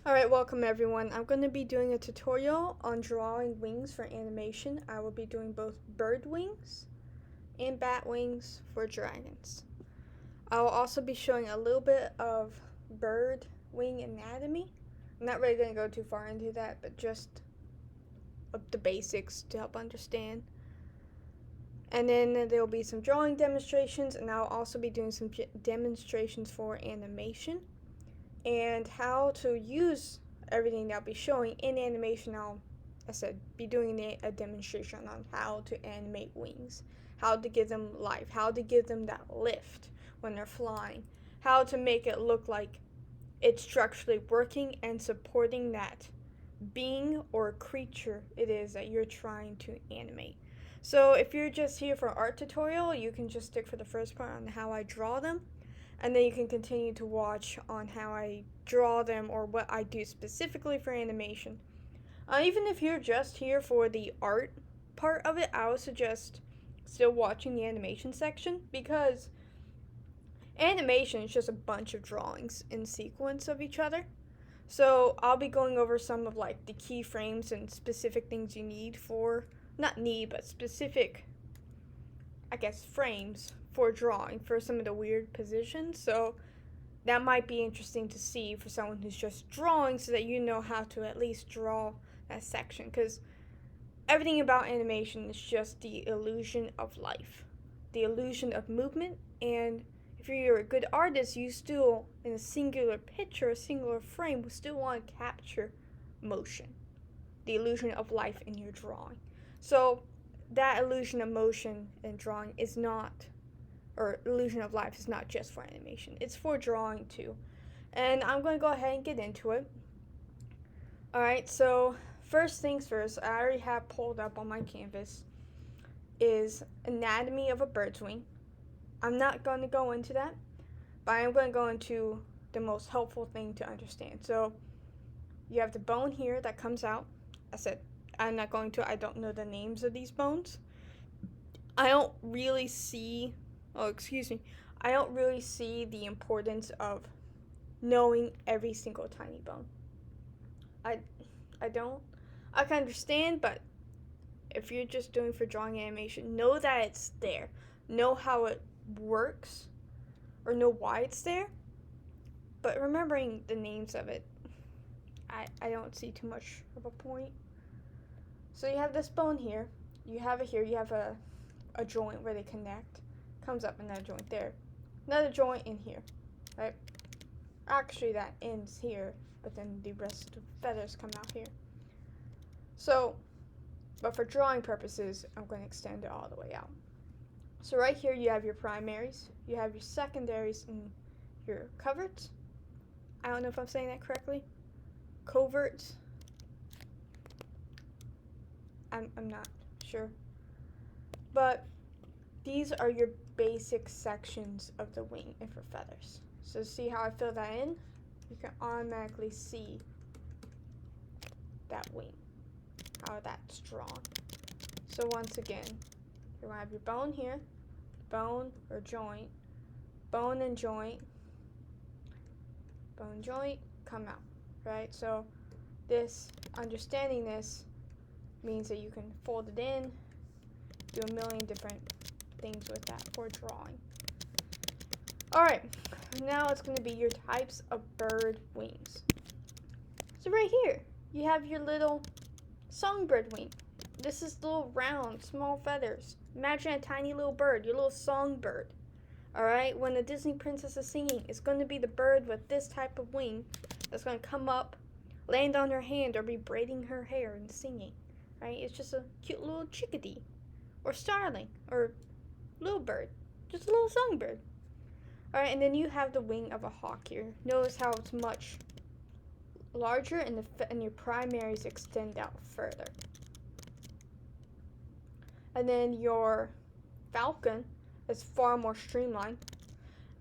Alright, welcome everyone. I'm going to be doing a tutorial on drawing wings for animation. I will be doing both bird wings and bat wings for dragons. I will also be showing a little bit of bird wing anatomy. I'm not really going to go too far into that, but just the basics to help understand. And then there will be some drawing demonstrations, and I'll also be doing some demonstrations for animation and how to use everything that I'll be showing in animation. Be doing a demonstration on how to animate wings, how to give them life, how to give them that lift when they're flying, how to make it look like it's structurally working and supporting that being or creature it is that you're trying to animate. So if you're just here for art tutorial, you can just stick for the first part on how I draw them, and then you can continue to watch on how I draw them or what I do specifically for animation. Even if you're just here for the art part of it, I would suggest still watching the animation section, because animation is just a bunch of drawings in sequence of each other. So I'll be going over some of like the keyframes and specific things you need for, not need, but specific, I guess, frames for drawing for some of the weird positions. So that might be interesting to see for someone who's just drawing, so that you know how to at least draw that section, because everything about animation is just the illusion of life, the illusion of movement. And if you're a good artist, you still, in a singular picture, a singular frame, will still want to capture motion, the illusion of life in your drawing. So that illusion of motion in drawing is not, or illusion of life is not just for animation, it's for drawing too. And I'm going to go ahead and get into it. Alright, so first things first, I already have pulled up on my canvas is anatomy of a bird's wing. I'm not going to go into that, but I am going to go into the most helpful thing to understand. So you have the bone here that comes out. I said I'm not going to, I don't know the names of these bones. I don't really see, I don't really see the importance of knowing every single tiny bone. I don't. I can understand, but if you're just doing for drawing animation, know that it's there. Know how it works, or know why it's there. But remembering the names of it, I don't see too much of a point. So you have this bone here. You have it here. You have a joint where they connect. Comes up in that joint there. Another joint in here, right? Actually, that ends here, but then the rest of the feathers come out here. So, but for drawing purposes, I'm going to extend it all the way out. So right here you have your primaries, you have your secondaries, and your coverts. I don't know if I'm saying that correctly. Coverts. I'm not sure. But these are your basic sections of the wing and for feathers. So see how I fill that in? You can automatically see that wing, how that's drawn. So once again, you're going to have your bone here, bone or joint, bone and joint, bone joint, come out, right? So this, understanding this, means that you can fold it in, do a million different things with that for drawing. Alright, now it's going to be your types of bird wings. So right here, you have your little songbird wing. This is little round, small feathers. Imagine a tiny little bird, your little songbird. Alright, when the Disney princess is singing, it's going to be the bird with this type of wing that's going to come up, land on her hand, or be braiding her hair and singing. Right? It's just a cute little chickadee, or starling, or little bird. Just a little songbird. Alright, and then you have the wing of a hawk here. Notice how it's much larger, and your primaries extend out further. And then your falcon is far more streamlined.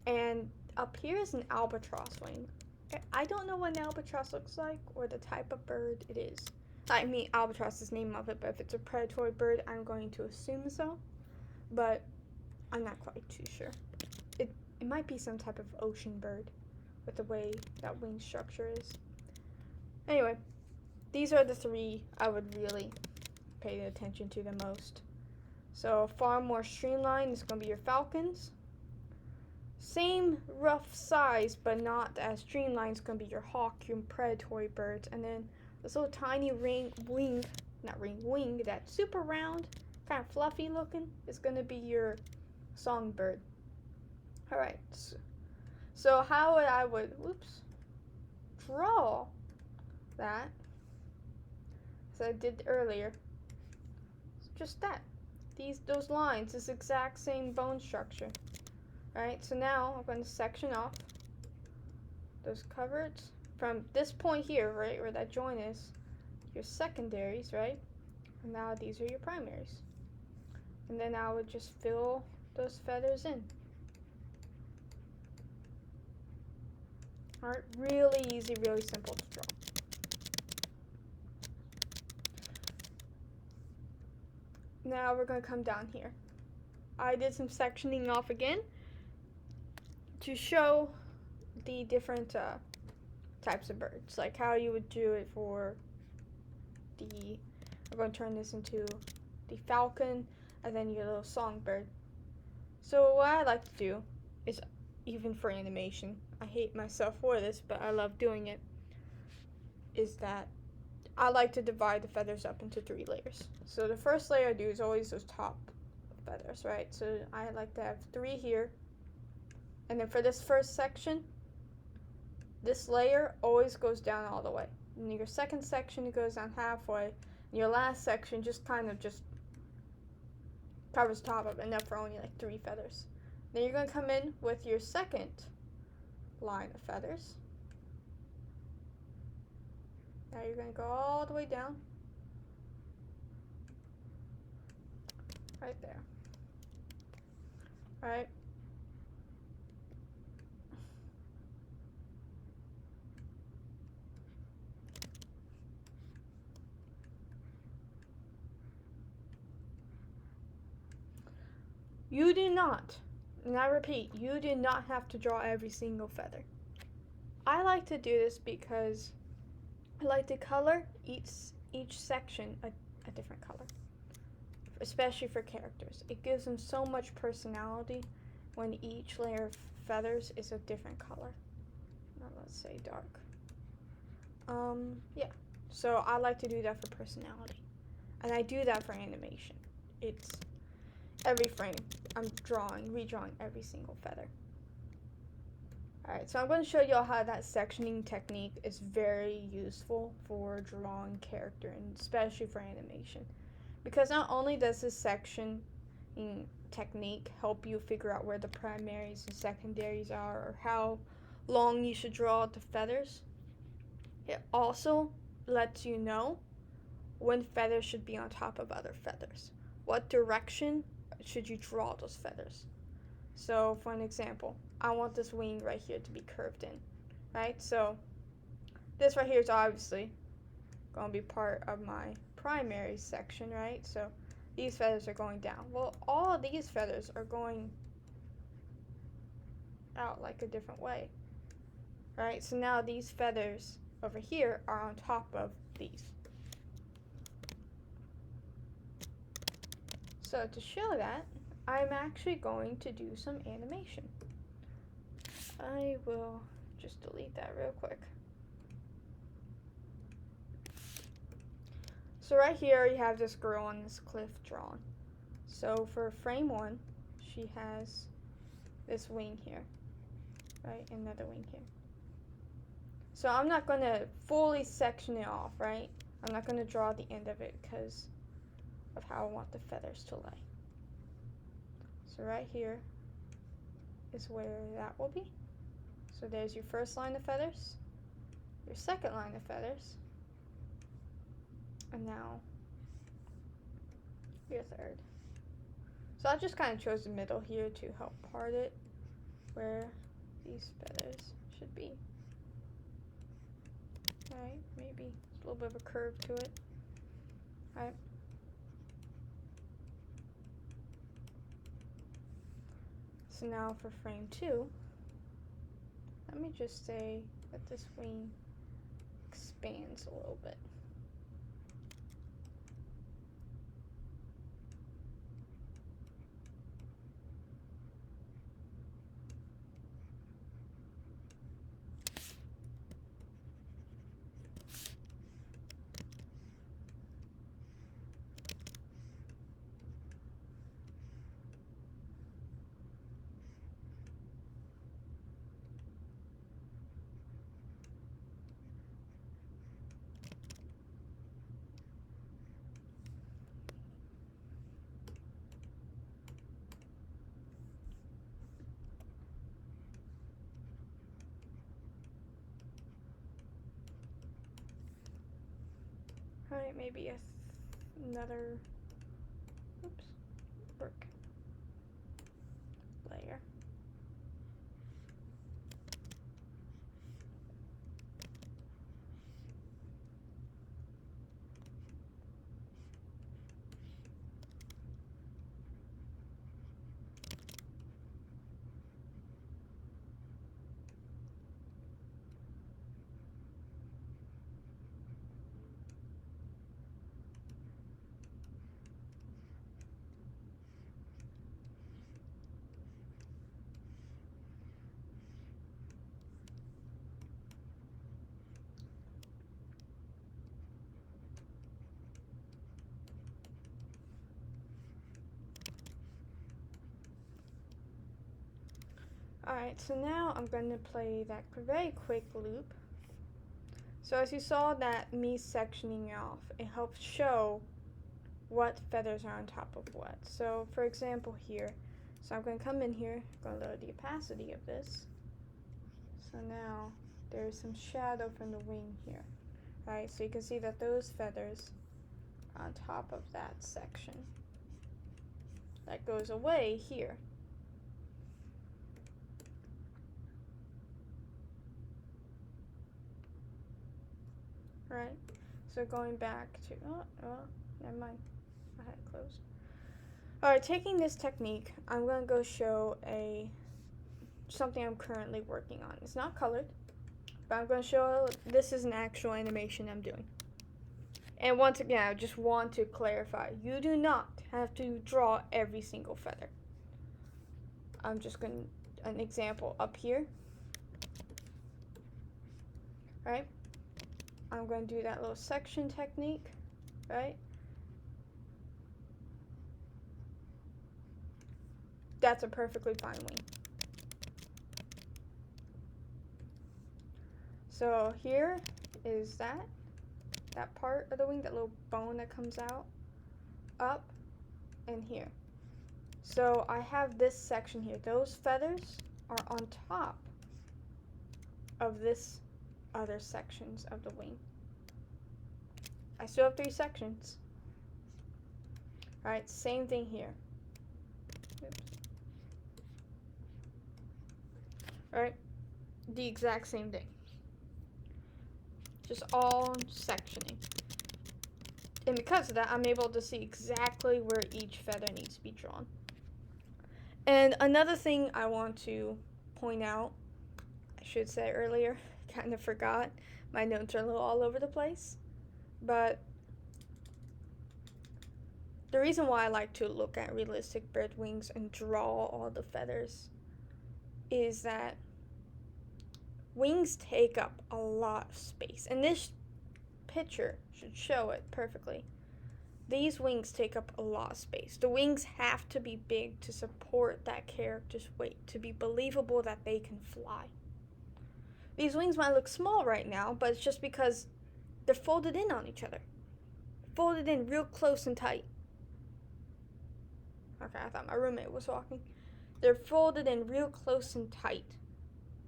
And up here is an albatross wing. I don't know what an albatross looks like or the type of bird it is. I mean, albatross is the name of it, but if it's a predatory bird, I'm going to assume so. But I'm not quite too sure. It might be some type of ocean bird with the way that wing structure is. Anyway, these are the three I would really pay attention to the most. So far more streamlined is going to be your falcons. Same rough size, but not as streamlined, is going to be your hawk, your predatory birds. And then this little tiny wing, that's super round, kind of fluffy looking, is going to be your songbird. Alright, so how I would draw that, as I did earlier, just that. Those lines, this exact same bone structure. Alright, so now I'm going to section off those coverts from this point here, right, where that joint is, your secondaries, right? And now these are your primaries. And then I would just fill those feathers in. Alright, really easy, really simple to draw. Now we're going to come down here. I did some sectioning off again to show the different types of birds, like how you would do it for we're going to turn this into the falcon and then your little songbird. So what I like to do is, even for animation, I hate myself for this, but I love doing it, is that I like to divide the feathers up into 3 layers. So the first layer I do is always those top feathers, right? So I like to have 3 here. And then for this first section, this layer always goes down all the way. And your second section, it goes down halfway. And your last section just kind of just covers the top of it, enough for only like 3 feathers. Then you're going to come in with your second line of feathers. Now you're going to go all the way down. Right there. Alright. You do not, and I repeat, you do not have to draw every single feather. I like to do this because I like to color each section a different color, especially for characters. It gives them so much personality when each layer of feathers is a different color. Now let's say dark. Yeah. So I like to do that for personality, and I do that for animation. It's every frame I'm redrawing every single feather. Alright, so I'm going to show you all how that sectioning technique is very useful for drawing character, and especially for animation. Because not only does this sectioning technique help you figure out where the primaries and secondaries are, or how long you should draw the feathers, it also lets you know when feathers should be on top of other feathers. What direction should you draw those feathers? So for an example, I want this wing right here to be curved in, right? So this right here is obviously going to be part of my primary section, right? So these feathers are going down. Well, all of these feathers are going out like a different way, right? So now these feathers over here are on top of these. So to show that, I'm actually going to do some animation. I will just delete that real quick. So right here you have this girl on this cliff drawn. So for frame 1, she has this wing here, right? Another wing here. So I'm not going to fully section it off, right? I'm not going to draw the end of it because of how I want the feathers to lay. So right here is where that will be. So there's your first line of feathers, your second line of feathers, and now your third. So I just kind of chose the middle here to help part it where these feathers should be. Alright, maybe a little bit of a curve to it. Alright. So now for frame 2, let me just say that this wing expands a little bit. Alright, maybe another brick layer. Alright, so now I'm going to play that very quick loop. So as you saw that me sectioning off, it helps show what feathers are on top of what. So for example here, so I'm going to come in here, going to lower the opacity of this. So now there's some shadow from the wing here. Alright, so you can see that those feathers are on top of that section. That goes away here. Right, so going back to, never mind, I had it closed. Alright, taking this technique, I'm going to go show something I'm currently working on. It's not colored, but I'm going to show, this is an actual animation I'm doing. And once again, I just want to clarify, you do not have to draw every single feather. I'm just going to, an example up here. Alright. I'm going to do that little section technique, right? That's a perfectly fine wing. So here is that part of the wing, that little bone that comes out, up, and here. So I have this section here. Those feathers are on top of this other sections of the wing. I still have 3 sections. Alright, same thing here. Oops. Alright, the exact same thing. Just all sectioning. And because of that, I'm able to see exactly where each feather needs to be drawn. And another thing I want to point out, I should say earlier, kind of forgot. My notes are a little all over the place. But the reason why I like to look at realistic bird wings and draw all the feathers is that wings take up a lot of space. And this picture should show it perfectly. These wings take up a lot of space. The wings have to be big to support that character's weight, to be believable that they can fly. These wings might look small right now, but it's just because they're folded in on each other. Folded in real close and tight. Okay, I thought my roommate was walking. They're folded in real close and tight.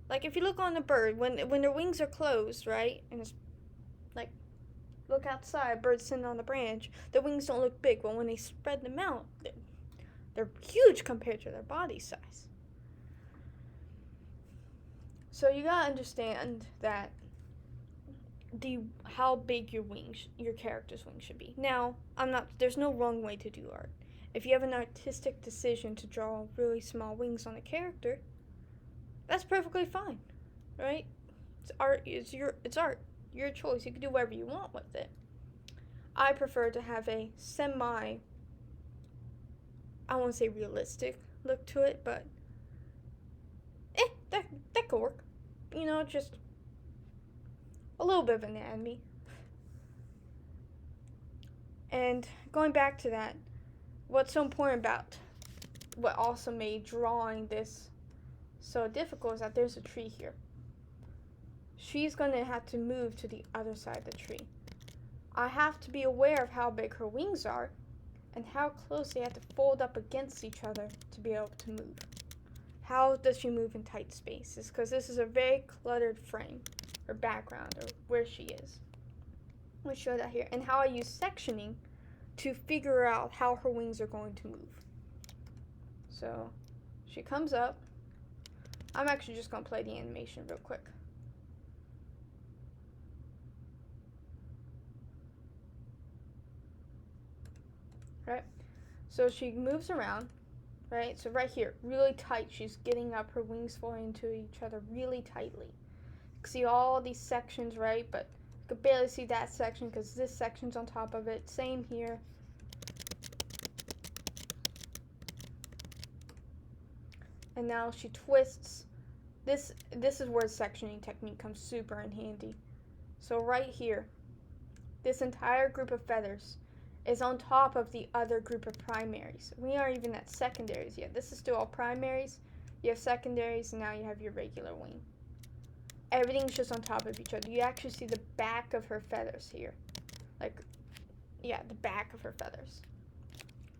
Like if you look on a bird, when their wings are closed, right? And it's like, look outside, birds sitting on the branch. Their wings don't look big, but when they spread them out, they're huge compared to their body size. So you gotta understand that how big your character's wings should be. Now, there's no wrong way to do art. If you have an artistic decision to draw really small wings on a character, that's perfectly fine, right? It's art. It's art. your choice. You can do whatever you want with it. I prefer to have a I won't say realistic look to it, but that could work. You know, just a little bit of anatomy. And going back to that, what's so important about what also made drawing this so difficult is that there's a tree here. She's going to have to move to the other side of the tree. I have to be aware of how big her wings are and how close they have to fold up against each other to be able to move. How does she move in tight spaces? Because this is a very cluttered frame or background or where she is. Let me show that here. And how I use sectioning to figure out how her wings are going to move. So she comes up. I'm actually just going to play the animation real quick. Right? So she moves around, right? So right here, really tight. She's getting up, her wings falling into each other really tightly. You can see all these sections, right? But you can barely see that section because this section's on top of it. Same here. And now she twists. This is where the sectioning technique comes super in handy. So right here, this entire group of feathers is on top of the other group of primaries. We aren't even at secondaries yet. This is still all primaries. You have secondaries, and now you have your regular wing. Everything's just on top of each other. You actually see the back of her feathers here. Like, yeah, the back of her feathers.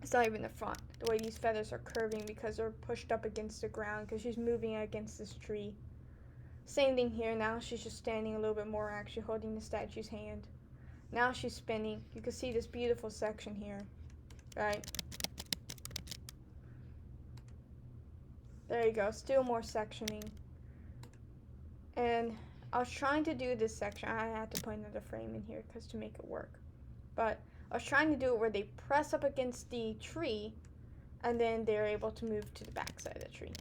It's not even the front. The way these feathers are curving because they're pushed up against the ground because she's moving against this tree. Same thing here. Now she's just standing a little bit more, actually holding the statue's hand. Now she's spinning. You can see this beautiful section here, right? There you go. Still more sectioning. And I was trying to do this section. I had to put another frame in here because to make it work. But I was trying to do it where they press up against the tree and then they're able to move to the back side of the tree.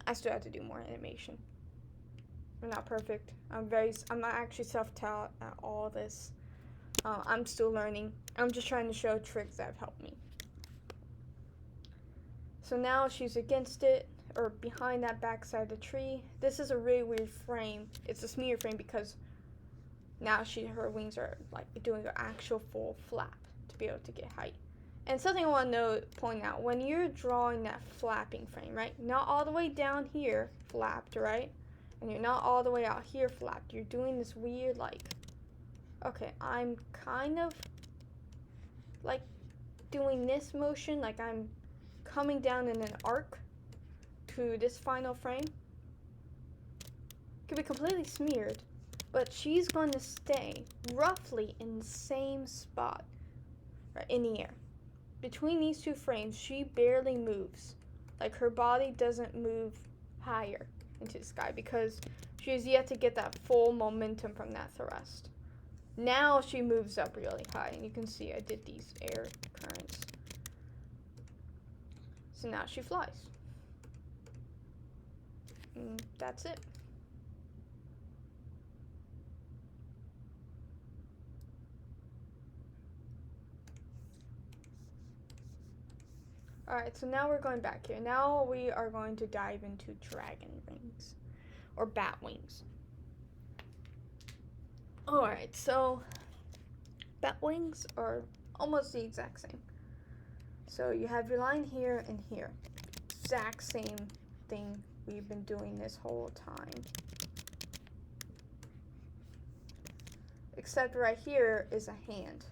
I still have to do more animation. I'm not perfect. I'm not actually self-taught at all this. I'm still learning. I'm just trying to show tricks that have helped me. So now she's against it, or behind that back side of the tree. This is a really weird frame. It's a smear frame because now her wings are like doing an actual full flap to be able to get height. And something I want to point out, when you're drawing that flapping frame, right? Not all the way down here flapped, right? And you're not all the way out here flapped. You're doing this weird, like, okay, I'm kind of like doing this motion, like I'm coming down in an arc to this final frame. It could be completely smeared, but she's going to stay roughly in the same spot, right, in the air. Between these two frames, she barely moves. Like her body doesn't move higher into the sky because she has yet to get that full momentum from that thrust. Now she moves up really high, and you can see I did these air currents. So now she flies. And that's it. Alright, so now we're going back here. Now we are going to dive into dragon wings, or bat wings. Alright, so bat wings are almost the exact same. So you have your line here and here. Exact same thing we've been doing this whole time. Except right here is a hand.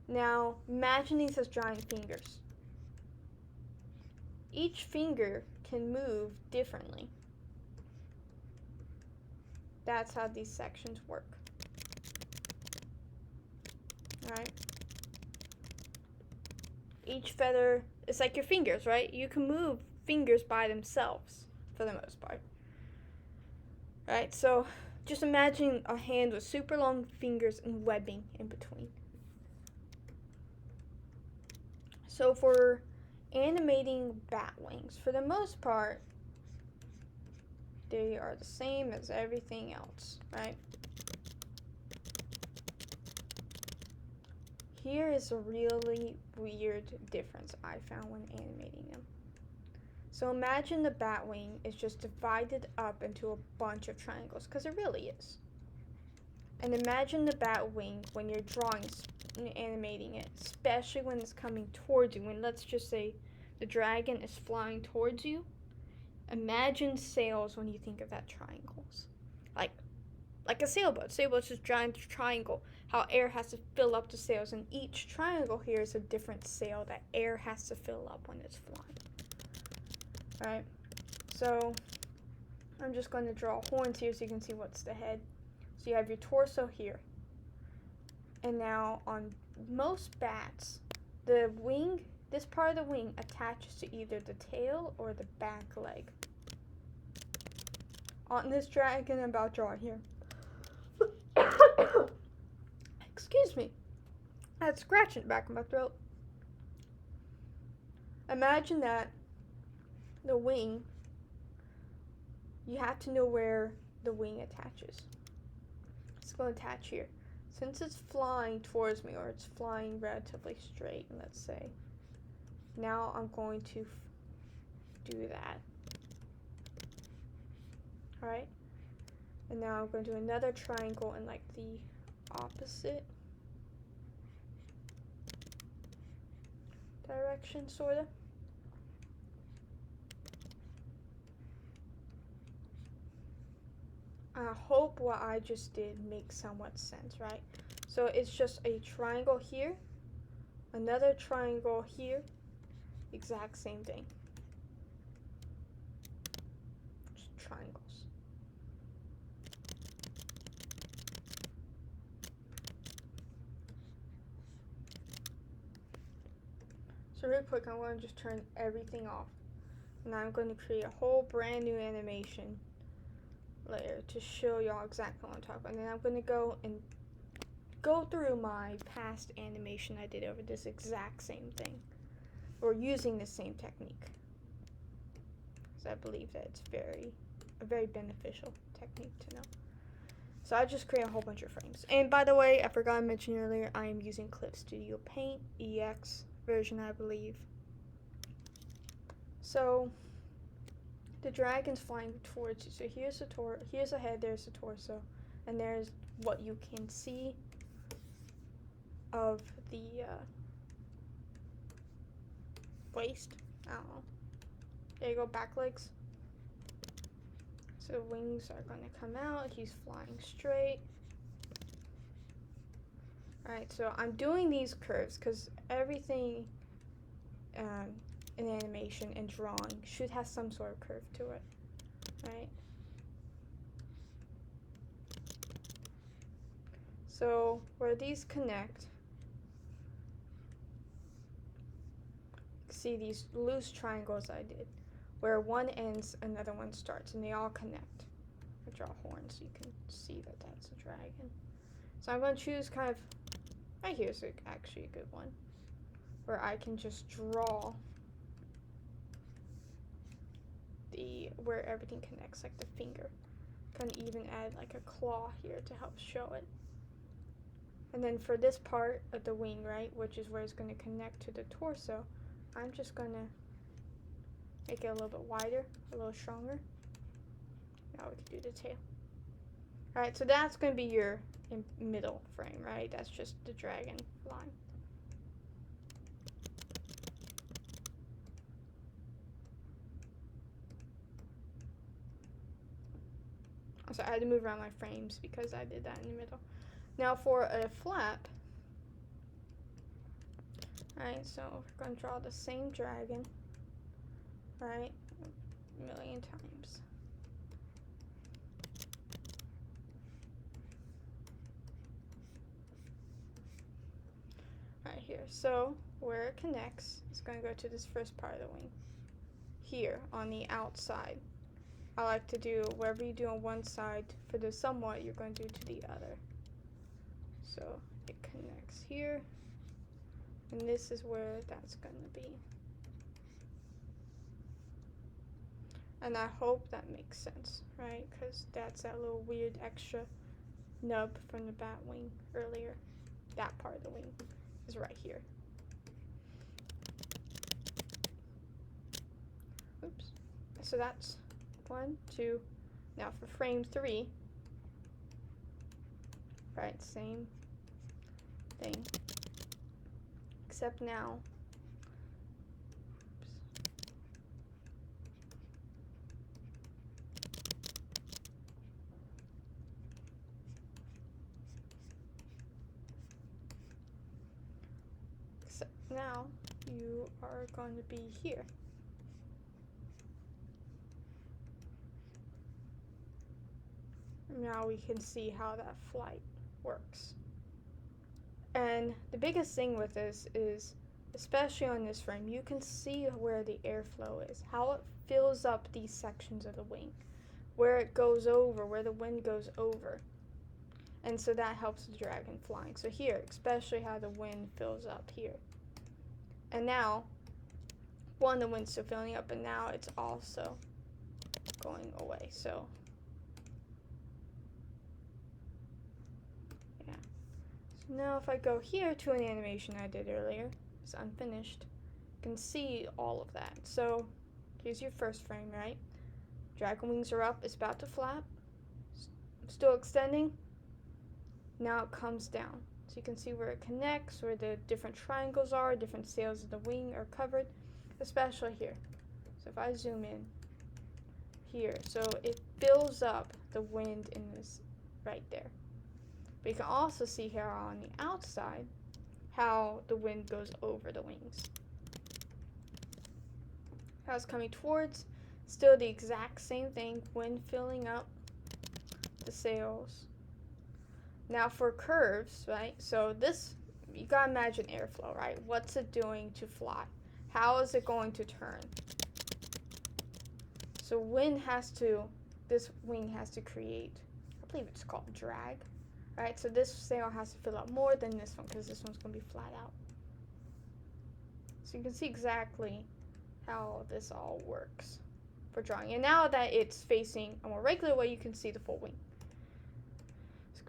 Now, imagine these as giant fingers. Each finger can move differently. That's how these sections work. Alright? Each feather, it's like your fingers, right? You can move fingers by themselves, for the most part. Alright, so just imagine a hand with super long fingers and webbing in between. So for animating bat wings, for the most part, they are the same as everything else, right? Here is a really weird difference I found when animating them. So imagine the bat wing is just divided up into a bunch of triangles, because it really is. And imagine the bat wing when you're drawing and animating it, especially when it's coming towards you. When, let's just say, the dragon is flying towards you. Imagine sails when you think of that triangles. Like a sailboat. Sailboat's just giant triangle. How air has to fill up the sails, and each triangle here is a different sail that air has to fill up when it's flying. Alright, so I'm just going to draw horns here so you can see what's the head. So you have your torso here. And now on most bats, the wing, this part of the wing attaches to either the tail or the back leg. On this dragon I'm about to draw here. Excuse me. I had a scratch in the back of my throat. Imagine that the wing, you have to know where the wing attaches. It's going to attach here. Since it's flying towards me, or it's flying relatively straight, let's say, now I'm going to do that. Alright? And now I'm going to do another triangle in like the opposite direction, sort of. I hope what I just did makes somewhat sense, right? So it's just a triangle here, another triangle here, exact same thing. Just triangles. So real quick, I'm going to just turn everything off. And I'm going to create a whole brand new animation layer to show y'all exactly what I'm talking about. And then I'm going to go through my past animation I did over this exact same thing, or using the same technique, because I believe that it's a very beneficial technique to know. So I just create a whole bunch of frames. And by the way, I forgot to mention earlier, I am using Clip Studio Paint EX version, I believe. So the dragon's flying towards you. So here's the head, there's the torso, and there's what you can see of the waist. I don't know. There you go, back legs. So the wings are going to come out. He's flying straight. Alright, so I'm doing these curves because everything in animation and drawing should have some sort of curve to it, right? So where these connect, see these loose triangles I did, where one ends, another one starts, and they all connect. I draw horns so you can see that that's a dragon. So I'm going to choose kind of, right here's actually a good one, where I can just draw where everything connects, like the finger. Kind of even add like a claw here to help show it. And then for this part of the wing, right, which is where it's going to connect to the torso, I'm just going to make it a little bit wider, a little stronger. Now we can do the tail. Alright, so that's going to be your middle frame, right? That's just the dragon flying. So I had to move around my frames because I did that in the middle. Now for a flap, alright, so we're going to draw the same dragon, right, a million times. Right here, so where it connects is going to go to this first part of the wing. Here on the outside, I like to do whatever you do on one side for the somewhat, you're going to do to the other. So it connects here, and this is where that's going to be. And I hope that makes sense, right? Because that's that little weird extra nub from the bat wing earlier. That part of the wing is right here. Oops. So that's 1, 2. Now for frame 3, right, same thing. Except now, now you are going to be here. Now we can see how that flight works. And the biggest thing with this is, especially on this frame, you can see where the airflow is, how it fills up these sections of the wing, where it goes over, where the wind goes over. And so that helps the dragon flying. So here, especially how the wind fills up here. And now, the wind's still filling up, and now it's also going away. So, yeah. So now if I go here to an animation I did earlier, it's unfinished, you can see all of that. So, here's your first frame, right? Dragon wings are up, it's about to flap. Still extending. Now it comes down. So you can see where it connects, where the different triangles are, different sails of the wing are covered, especially here. So if I zoom in here, so it fills up the wind in this right there. But you can also see here on the outside how the wind goes over the wings. How it's coming towards, still the exact same thing, wind filling up the sails. Now for curves, right, so this, you gotta imagine airflow, right? What's it doing to fly? How is it going to turn? So this wing has to create, I believe it's called drag, right? So this sail has to fill up more than this one because this one's gonna be flat out. So you can see exactly how this all works for drawing. And now that it's facing a more regular way, you can see the full wing.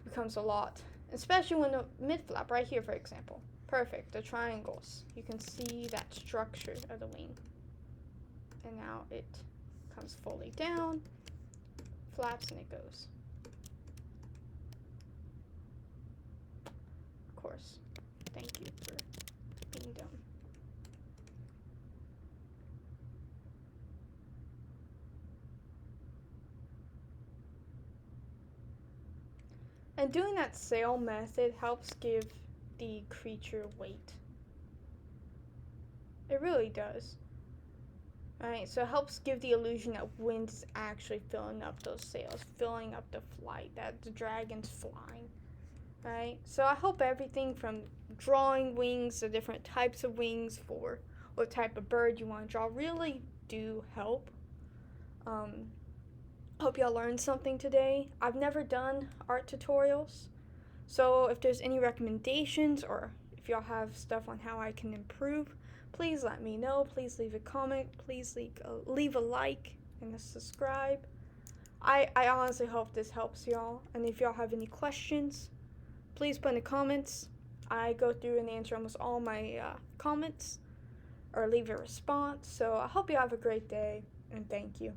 Becomes a lot, especially when the mid flap right here, for example. Perfect, the triangles. You can see that structure of the wing. And now it comes fully down, flaps, and it goes. Of course, thank you for being done. And doing that sail method helps give the creature weight. It really does. Alright, so it helps give the illusion that wind is actually filling up those sails, filling up the flight, that the dragon's flying. Right? So I hope everything from drawing wings, the different types of wings for what type of bird you want to draw really do help. Hope y'all learned something today. I've never done art tutorials, so if there's any recommendations or if y'all have stuff on how I can improve, please let me know. Please leave a comment. Please leave a like and a subscribe. I honestly hope this helps y'all, and if y'all have any questions, please put in the comments. I go through and answer almost all my comments or leave a response. So I hope you have a great day, and thank you.